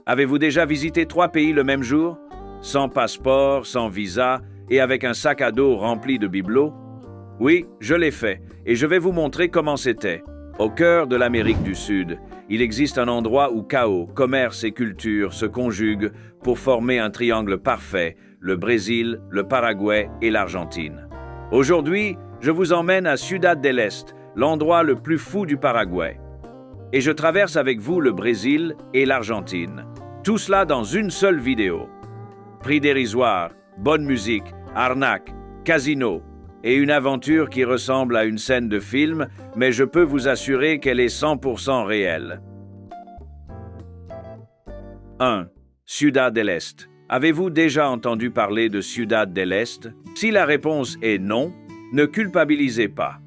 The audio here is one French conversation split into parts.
Avez-vous déjà visité 3 pays le même jour? Sans passeport, sans visa et avec un sac à dos rempli de bibelots? Oui, je l'ai fait et je vais vous montrer comment c'était. Au cœur de l'Amérique du Sud, il existe un endroit où chaos, commerce et culture se conjuguent pour former un triangle parfait, le Brésil, le Paraguay et l'Argentine. Aujourd'hui, je vous emmène à Ciudad del Este, l'endroit le plus fou du Paraguay. Et je traverse avec vous le Brésil et l'Argentine. Tout cela dans une seule vidéo. Prix dérisoire, bonne musique, arnaque, casino et une aventure qui ressemble à une scène de film, mais je peux vous assurer qu'elle est 100% réelle. 1. Ciudad del Este. Avez-vous déjà entendu parler de Ciudad del Este? Si la réponse est non, ne culpabilisez pas.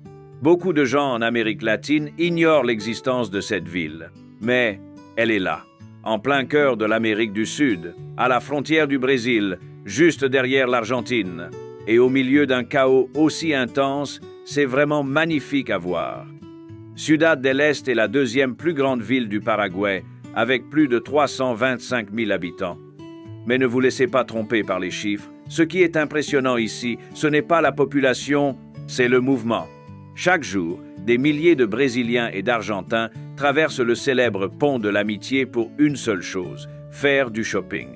Beaucoup de gens en Amérique latine ignorent l'existence de cette ville, mais elle est là, en plein cœur de l'Amérique du Sud, à la frontière du Brésil, juste derrière l'Argentine. Et au milieu d'un chaos aussi intense, c'est vraiment magnifique à voir. Ciudad del Este est la deuxième plus grande ville du Paraguay, avec plus de 325 000 habitants. Mais ne vous laissez pas tromper par les chiffres. Ce qui est impressionnant ici, ce n'est pas la population, c'est le mouvement. Chaque jour, des milliers de Brésiliens et d'Argentins traversent le célèbre pont de l'amitié pour une seule chose, faire du shopping.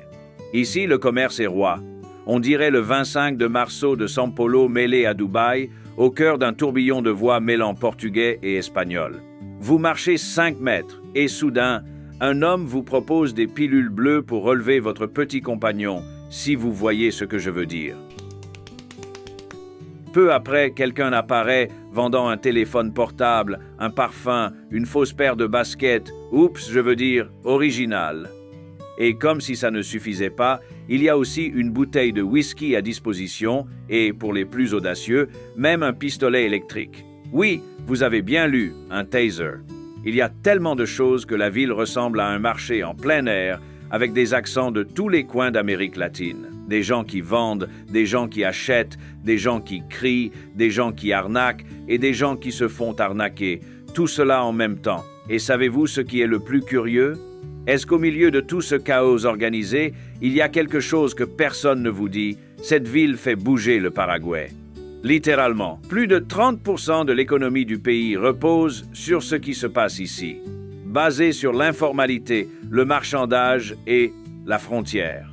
Ici, le commerce est roi. On dirait le 25 de Marceau de São Paulo mêlé à Dubaï, au cœur d'un tourbillon de voix mêlant portugais et espagnol. Vous marchez 5 mètres et soudain, un homme vous propose des pilules bleues pour relever votre petit compagnon, si vous voyez ce que je veux dire. Peu après, quelqu'un apparaît vendant un téléphone portable, un parfum, une fausse paire de baskets, original. Et comme si ça ne suffisait pas, il y a aussi une bouteille de whisky à disposition et, pour les plus audacieux, même un pistolet électrique. Oui, vous avez bien lu, un taser. Il y a tellement de choses que la ville ressemble à un marché en plein air avec des accents de tous les coins d'Amérique latine. Des gens qui vendent, des gens qui achètent, des gens qui crient, des gens qui arnaquent et des gens qui se font arnaquer. Tout cela en même temps. Et savez-vous ce qui est le plus curieux? Est-ce qu'au milieu de tout ce chaos organisé, il y a quelque chose que personne ne vous dit? Cette ville fait bouger le Paraguay. Littéralement, plus de 30% de l'économie du pays repose sur ce qui se passe ici, basé sur l'informalité, le marchandage et la frontière.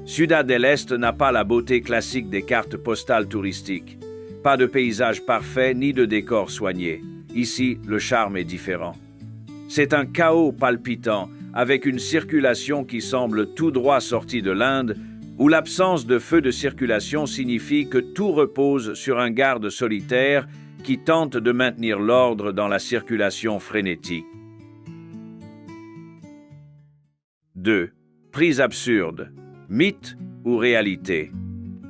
Ciudad del Este n'a pas la beauté classique des cartes postales touristiques. Pas de paysage parfait ni de décor soigné. Ici, le charme est différent. C'est un chaos palpitant, avec une circulation qui semble tout droit sortie de l'Inde, où l'absence de feu de circulation signifie que tout repose sur un garde solitaire qui tente de maintenir l'ordre dans la circulation frénétique. 2. Prix absurdes. Mythe ou réalité?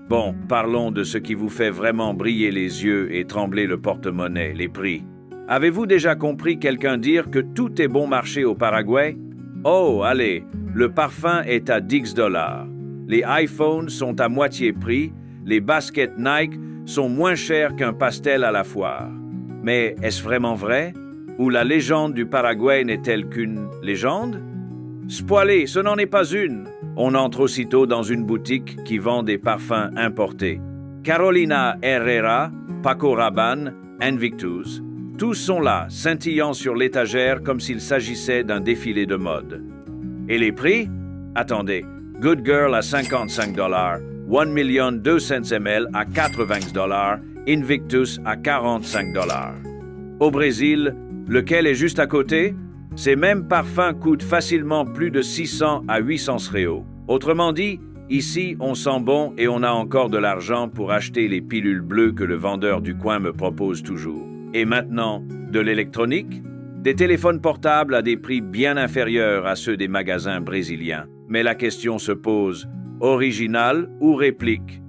Bon, parlons de ce qui vous fait vraiment briller les yeux et trembler le porte-monnaie, les prix. Avez-vous déjà compris quelqu'un dire que tout est bon marché au Paraguay? Oh, allez, le parfum est à $10. Les iPhones sont à moitié prix, les baskets Nike sont moins chers qu'un pastel à la foire. Mais est-ce vraiment vrai? Ou la légende du Paraguay n'est-elle qu'une légende? Spoilez, ce n'en est pas une. On entre aussitôt dans une boutique qui vend des parfums importés. Carolina Herrera, Paco Rabanne, Invictus. Tous sont là, scintillant sur l'étagère comme s'il s'agissait d'un défilé de mode. Et les prix? Attendez, Good Girl à $55, 1 million 200 ml à $80, Invictus à $45. Au Brésil, lequel est juste à côté? Ces mêmes parfums coûtent facilement plus de 600 à 800 reaux. Autrement dit, ici, on sent bon et on a encore de l'argent pour acheter les pilules bleues que le vendeur du coin me propose toujours. Et maintenant, de l'électronique? Des téléphones portables à des prix bien inférieurs à ceux des magasins brésiliens. Mais la question se pose, original ou réplique?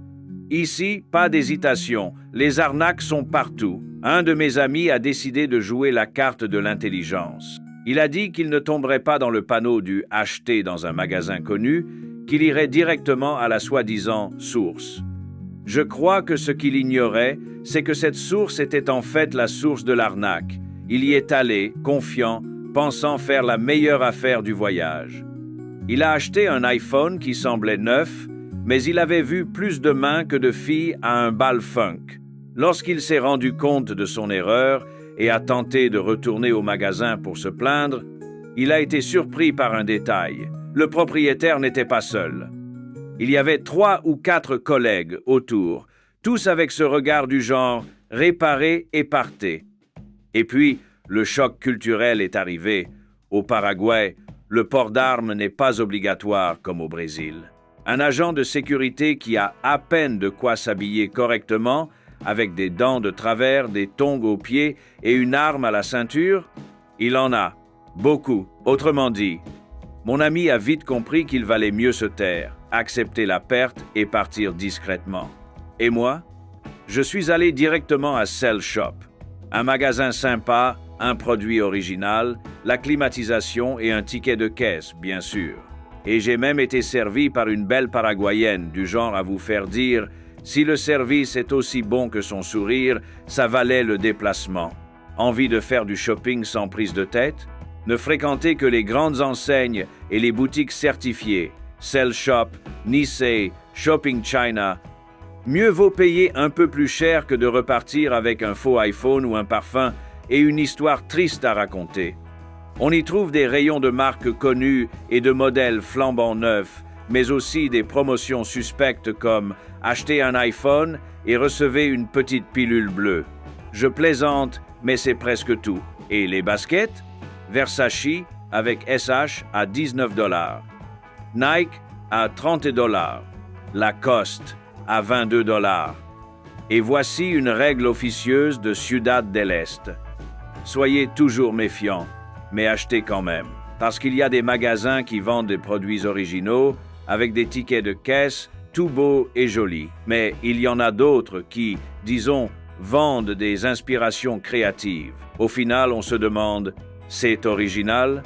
Ici, pas d'hésitation, les arnaques sont partout. Un de mes amis a décidé de jouer la carte de l'intelligence. Il a dit qu'il ne tomberait pas dans le panneau du « acheter dans un magasin connu », qu'il irait directement à la soi-disant source. Je crois que ce qu'il ignorait, c'est que cette source était en fait la source de l'arnaque. Il y est allé, confiant, pensant faire la meilleure affaire du voyage. Il a acheté un iPhone qui semblait neuf, mais il avait vu plus de mains que de filles à un bal funk. Lorsqu'il s'est rendu compte de son erreur et a tenté de retourner au magasin pour se plaindre, il a été surpris par un détail. Le propriétaire n'était pas seul. Il y avait 3 ou 4 collègues autour, tous avec ce regard du genre « réparez et partez ». Et puis, le choc culturel est arrivé. Au Paraguay, le port d'armes n'est pas obligatoire comme au Brésil. Un agent de sécurité qui a à peine de quoi s'habiller correctement, avec des dents de travers, des tongs aux pieds et une arme à la ceinture, il en a, beaucoup. Autrement dit, mon ami a vite compris qu'il valait mieux se taire, accepter la perte et partir discrètement. Et moi, je suis allé directement à Cell Shop, un magasin sympa, un produit original, la climatisation et un ticket de caisse, bien sûr. Et j'ai même été servi par une belle Paraguayenne, du genre à vous faire dire « Si le service est aussi bon que son sourire, ça valait le déplacement. » Envie de faire du shopping sans prise de tête? Ne fréquentez que les grandes enseignes et les boutiques certifiées, Cell Shop, Nisei, Shopping China. Mieux vaut payer un peu plus cher que de repartir avec un faux iPhone ou un parfum et une histoire triste à raconter. On y trouve des rayons de marques connues et de modèles flambant neufs, mais aussi des promotions suspectes comme « Achetez un iPhone et recevez une petite pilule bleue ». Je plaisante, mais c'est presque tout. Et les baskets? Versace avec SH à 19 $, Nike à 30 $, Lacoste à 22 $. Et voici une règle officieuse de Ciudad del Este. Soyez toujours méfiants, mais achetez quand même. Parce qu'il y a des magasins qui vendent des produits originaux avec des tickets de caisse tout beaux et jolis. Mais il y en a d'autres qui, disons, vendent des inspirations créatives. Au final, on se demande, c'est original?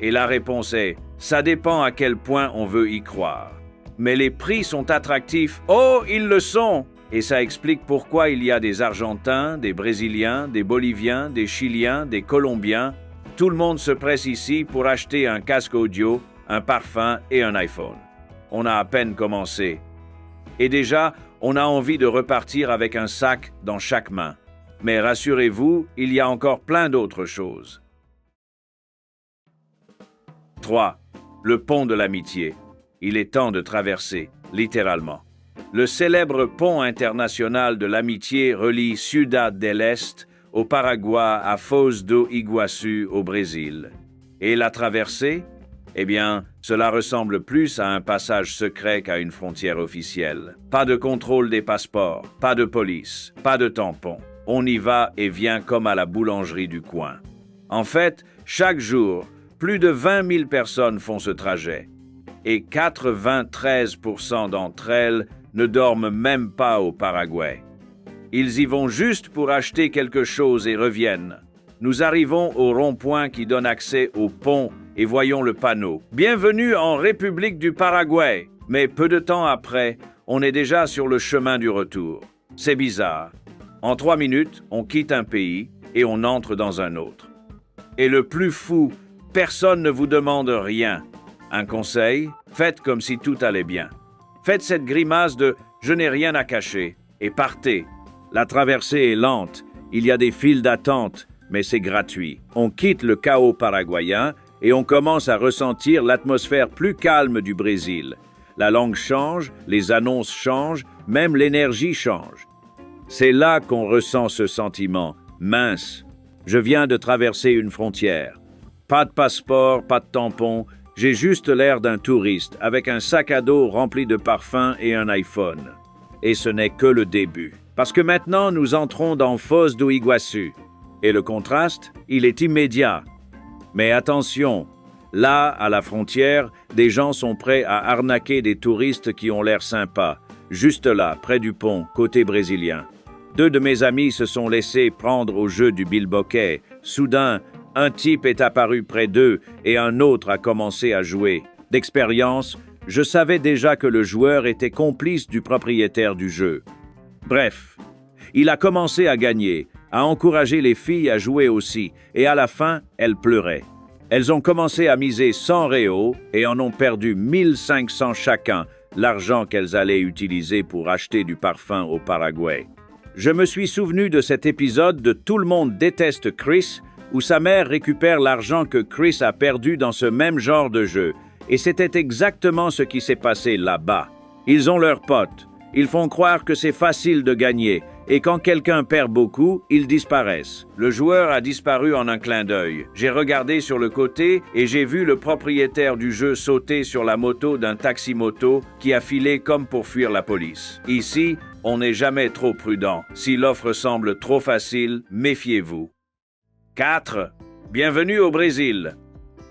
Et la réponse est, ça dépend à quel point on veut y croire. Mais les prix sont attractifs. Oh, ils le sont! Et ça explique pourquoi il y a des Argentins, des Brésiliens, des Boliviens, des Chiliens, des Colombiens. Tout le monde se presse ici pour acheter un casque audio, un parfum et un iPhone. On a à peine commencé. Et déjà, on a envie de repartir avec un sac dans chaque main. Mais rassurez-vous, il y a encore plein d'autres choses. 3. Le pont de l'amitié. Il est temps de traverser, littéralement. Le célèbre pont international de l'amitié relie Ciudad del Este au Paraguay à Foz do Iguaçu au Brésil. Et la traversée? Eh bien, cela ressemble plus à un passage secret qu'à une frontière officielle. Pas de contrôle des passeports, pas de police, pas de tampons. On y va et vient comme à la boulangerie du coin. En fait, chaque jour, plus de 20 000 personnes font ce trajet. Et 93% d'entre elles ne dorment même pas au Paraguay. Ils y vont juste pour acheter quelque chose et reviennent. Nous arrivons au rond-point qui donne accès au pont et voyons le panneau. Bienvenue en République du Paraguay. Mais peu de temps après, on est déjà sur le chemin du retour. C'est bizarre. En 3 minutes, on quitte un pays et on entre dans un autre. Et le plus fou, personne ne vous demande rien. Un conseil, faites comme si tout allait bien. Faites cette grimace de « je n'ai rien à cacher » et partez. La traversée est lente, il y a des files d'attente, mais c'est gratuit. On quitte le chaos paraguayen et on commence à ressentir l'atmosphère plus calme du Brésil. La langue change, les annonces changent, même l'énergie change. C'est là qu'on ressent ce sentiment. Mince, je viens de traverser une frontière. Pas de passeport, pas de tampon, j'ai juste l'air d'un touriste avec un sac à dos rempli de parfums et un iPhone. Et ce n'est que le début. Parce que maintenant, nous entrons dans Foz do Iguaçu. Et le contraste, il est immédiat. Mais attention, là, à la frontière, des gens sont prêts à arnaquer des touristes qui ont l'air sympas. Juste là, près du pont, côté brésilien. 2 de mes amis se sont laissés prendre au jeu du bilboquet. Soudain, un type est apparu près d'eux et un autre a commencé à jouer. D'expérience, je savais déjà que le joueur était complice du propriétaire du jeu. Bref, il a commencé à gagner, à encourager les filles à jouer aussi, et à la fin, elles pleuraient. Elles ont commencé à miser 100 réaux et en ont perdu 1500 chacun, l'argent qu'elles allaient utiliser pour acheter du parfum au Paraguay. Je me suis souvenu de cet épisode de Tout le monde déteste Chris, où sa mère récupère l'argent que Chris a perdu dans ce même genre de jeu. Et c'était exactement ce qui s'est passé là-bas. Ils ont leurs potes. Ils font croire que c'est facile de gagner. Et quand quelqu'un perd beaucoup, ils disparaissent. Le joueur a disparu en un clin d'œil. J'ai regardé sur le côté et j'ai vu le propriétaire du jeu sauter sur la moto d'un taxi-moto qui a filé comme pour fuir la police. Ici, on n'est jamais trop prudent. Si l'offre semble trop facile, méfiez-vous. 4. Bienvenue au Brésil.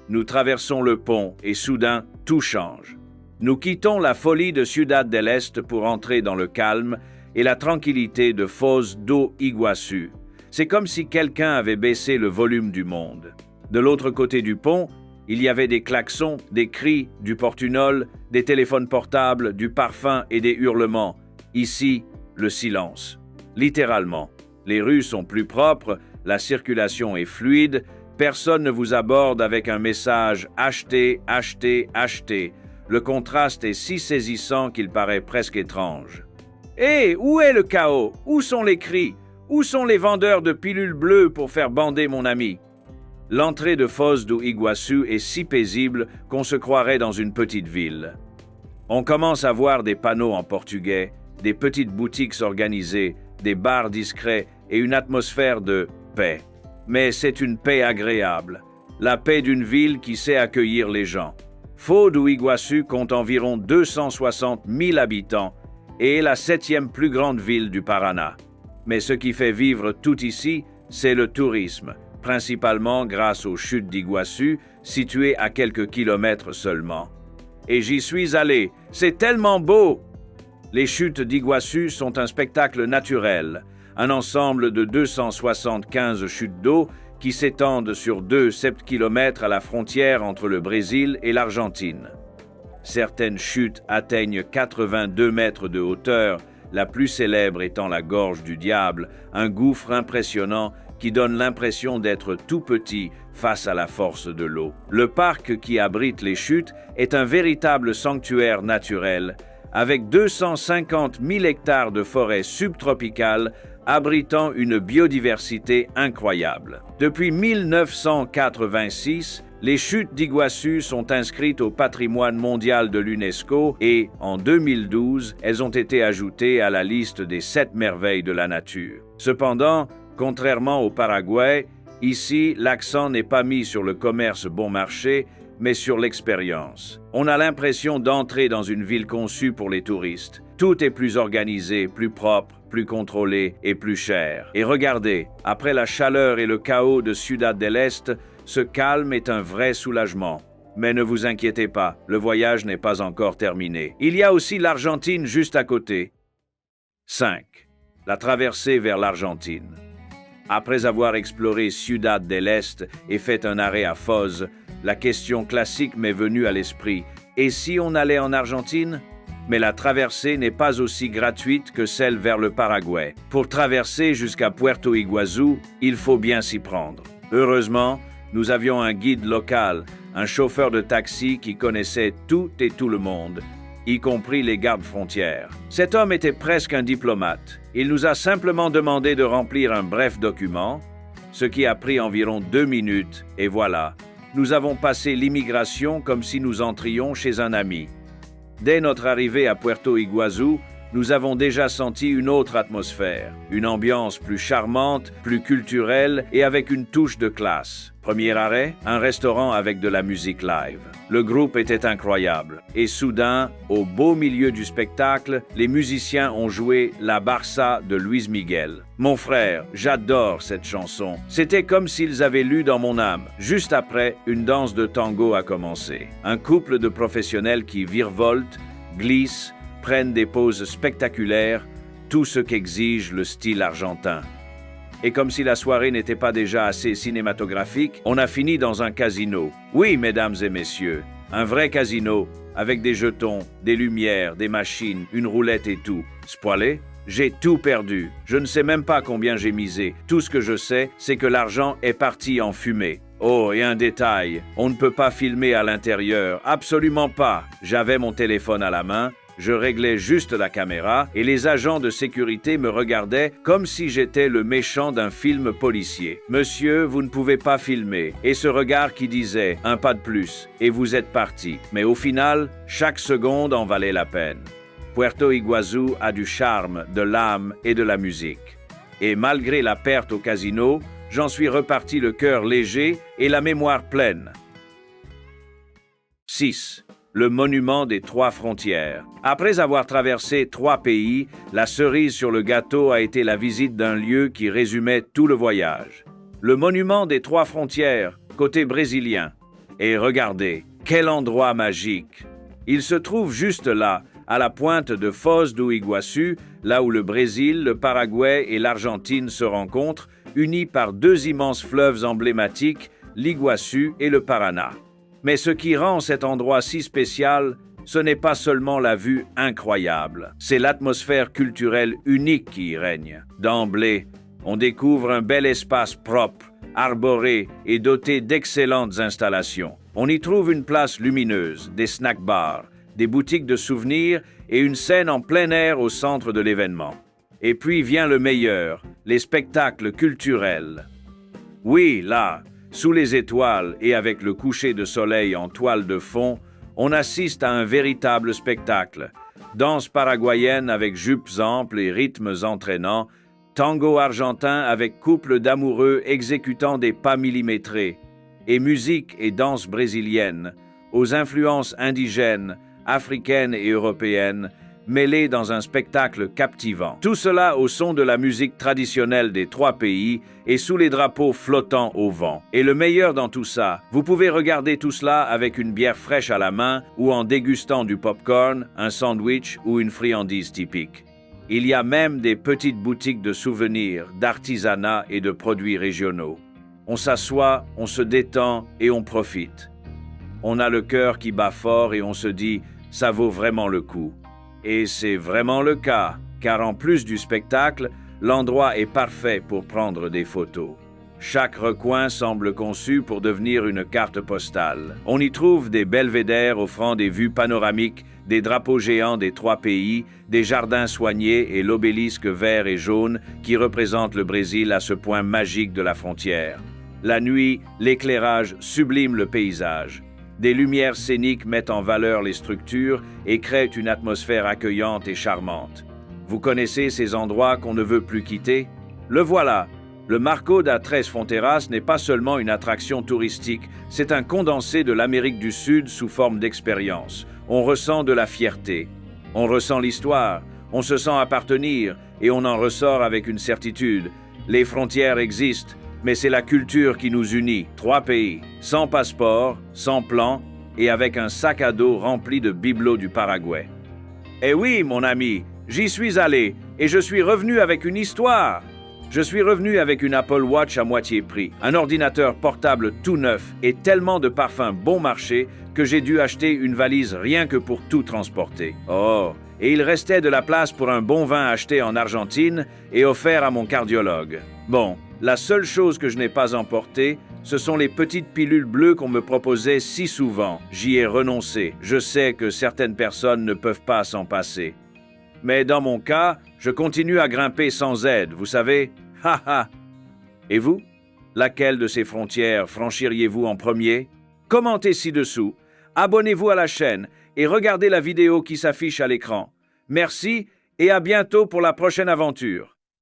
Nous traversons le pont et soudain, tout change. Nous quittons la folie de Ciudad del Este pour entrer dans le calme et la tranquillité de Foz do Iguaçu. C'est comme si quelqu'un avait baissé le volume du monde. De l'autre côté du pont, il y avait des klaxons, des cris, du portunol, des téléphones portables, du parfum et des hurlements. Ici, le silence. Littéralement. Les rues sont plus propres, la circulation est fluide, personne ne vous aborde avec un message « Achetez, achetez, achetez ». Le contraste est si saisissant qu'il paraît presque étrange. Hé, où est le chaos? Où sont les cris? Où sont les vendeurs de pilules bleues pour faire bander mon ami? L'entrée de Foz do Iguaçu est si paisible qu'on se croirait dans une petite ville. On commence à voir des panneaux en portugais, des petites boutiques organisées, des bars discrets et une atmosphère de paix. Mais c'est une paix agréable, la paix d'une ville qui sait accueillir les gens. Foz do Iguaçu compte environ 260 000 habitants et est la 7e plus grande ville du Paraná. Mais ce qui fait vivre tout ici, c'est le tourisme, principalement grâce aux chutes d'Iguaçu, situées à quelques kilomètres seulement. Et j'y suis allé, c'est tellement beau! Les chutes d'Iguaçu sont un spectacle naturel, un ensemble de 275 chutes d'eau qui s'étendent sur 7 km à la frontière entre le Brésil et l'Argentine. Certaines chutes atteignent 82 mètres de hauteur, la plus célèbre étant la Gorge du Diable, un gouffre impressionnant qui donne l'impression d'être tout petit face à la force de l'eau. Le parc qui abrite les chutes est un véritable sanctuaire naturel, avec 250 000 hectares de forêt subtropicale abritant une biodiversité incroyable. Depuis 1986, les chutes d'Iguaçu sont inscrites au patrimoine mondial de l'UNESCO et, en 2012, elles ont été ajoutées à la liste des 7 merveilles de la nature. Cependant, contrairement au Paraguay, ici, l'accent n'est pas mis sur le commerce bon marché, mais sur l'expérience. On a l'impression d'entrer dans une ville conçue pour les touristes. Tout est plus organisé, plus propre, plus contrôlé et plus cher. Et regardez, après la chaleur et le chaos de Ciudad del Este, ce calme est un vrai soulagement. Mais ne vous inquiétez pas, le voyage n'est pas encore terminé. Il y a aussi l'Argentine juste à côté. 5. La traversée vers l'Argentine. Après avoir exploré Ciudad del Este et fait un arrêt à Foz, la question classique m'est venue à l'esprit. Et si on allait en Argentine? Mais la traversée n'est pas aussi gratuite que celle vers le Paraguay. Pour traverser jusqu'à Puerto Iguazú, il faut bien s'y prendre. Heureusement, nous avions un guide local, un chauffeur de taxi qui connaissait tout et tout le monde, y compris les gardes-frontières. Cet homme était presque un diplomate. Il nous a simplement demandé de remplir un bref document, ce qui a pris environ 2 minutes, et voilà, nous avons passé l'immigration comme si nous entrions chez un ami. Dès notre arrivée à Puerto Iguazú, nous avons déjà senti une autre atmosphère, une ambiance plus charmante, plus culturelle et avec une touche de classe. Premier arrêt, un restaurant avec de la musique live. Le groupe était incroyable. Et soudain, au beau milieu du spectacle, les musiciens ont joué La Barça de Luis Miguel. Mon frère, j'adore cette chanson. C'était comme s'ils avaient lu dans mon âme. Juste après, une danse de tango a commencé. Un couple de professionnels qui virevoltent, glissent, prennent des poses spectaculaires, tout ce qu'exige le style argentin. Et comme si la soirée n'était pas déjà assez cinématographique, on a fini dans un casino. Oui, mesdames et messieurs, un vrai casino, avec des jetons, des lumières, des machines, une roulette et tout. Spoilé? J'ai tout perdu. Je ne sais même pas combien j'ai misé. Tout ce que je sais, c'est que l'argent est parti en fumée. Oh, et un détail, on ne peut pas filmer à l'intérieur, absolument pas. J'avais mon téléphone à la main, je réglais juste la caméra et les agents de sécurité me regardaient comme si j'étais le méchant d'un film policier. Monsieur, vous ne pouvez pas filmer. Et ce regard qui disait un pas de plus et vous êtes parti. Mais au final, chaque seconde en valait la peine. Puerto Iguazú a du charme, de l'âme et de la musique. Et malgré la perte au casino, j'en suis reparti le cœur léger et la mémoire pleine. 6. Le monument des 3 frontières. Après avoir traversé 3 pays, la cerise sur le gâteau a été la visite d'un lieu qui résumait tout le voyage. Le monument des 3 frontières, côté brésilien. Et regardez, quel endroit magique! Il se trouve juste là, à la pointe de Foz do Iguaçu, là où le Brésil, le Paraguay et l'Argentine se rencontrent, unis par 2 immenses fleuves emblématiques, l'Iguaçu et le Paraná. Mais ce qui rend cet endroit si spécial, ce n'est pas seulement la vue incroyable, c'est l'atmosphère culturelle unique qui y règne. D'emblée, on découvre un bel espace propre, arboré et doté d'excellentes installations. On y trouve une place lumineuse, des snack-bars, des boutiques de souvenirs et une scène en plein air au centre de l'événement. Et puis vient le meilleur, les spectacles culturels. Oui, là, sous les étoiles et avec le coucher de soleil en toile de fond, on assiste à un véritable spectacle. Danse paraguayenne avec jupes amples et rythmes entraînants, tango argentin avec couple d'amoureux exécutant des pas millimétrés, et musique et danse brésilienne, aux influences indigènes, africaines et européennes, mêlées dans un spectacle captivant. Tout cela au son de la musique traditionnelle des 3 pays et sous les drapeaux flottants au vent. Et le meilleur dans tout ça, vous pouvez regarder tout cela avec une bière fraîche à la main ou en dégustant du popcorn, un sandwich ou une friandise typique. Il y a même des petites boutiques de souvenirs, d'artisanat et de produits régionaux. On s'assoit, on se détend et on profite. On a le cœur qui bat fort et on se dit « ça vaut vraiment le coup ». Et c'est vraiment le cas, car en plus du spectacle, l'endroit est parfait pour prendre des photos. Chaque recoin semble conçu pour devenir une carte postale. On y trouve des belvédères offrant des vues panoramiques, des drapeaux géants des 3 pays, des jardins soignés et l'obélisque vert et jaune qui représente le Brésil à ce point magique de la frontière. La nuit, l'éclairage sublime le paysage. Des lumières scéniques mettent en valeur les structures et créent une atmosphère accueillante et charmante. Vous connaissez ces endroits qu'on ne veut plus quitter? Le voilà! Le Marco da Três Fronteiras n'est pas seulement une attraction touristique, c'est un condensé de l'Amérique du Sud sous forme d'expérience. On ressent de la fierté, on ressent l'histoire, on se sent appartenir et on en ressort avec une certitude. Les frontières existent, mais c'est la culture qui nous unit. 3 pays, sans passeport, sans plan et avec un sac à dos rempli de bibelots du Paraguay. Eh oui, mon ami, j'y suis allé et je suis revenu avec une histoire. Je suis revenu avec une Apple Watch à moitié prix, un ordinateur portable tout neuf et tellement de parfums bon marché que j'ai dû acheter une valise rien que pour tout transporter. Oh, et il restait de la place pour un bon vin acheté en Argentine et offert à mon cardiologue. Bon, la seule chose que je n'ai pas emportée, ce sont les petites pilules bleues qu'on me proposait si souvent. J'y ai renoncé. Je sais que certaines personnes ne peuvent pas s'en passer. Mais dans mon cas, je continue à grimper sans aide, vous savez. Ha ha! Et vous? Laquelle de ces frontières franchiriez-vous en premier? Commentez ci-dessous, abonnez-vous à la chaîne et regardez la vidéo qui s'affiche à l'écran. Merci et à bientôt pour la prochaine aventure.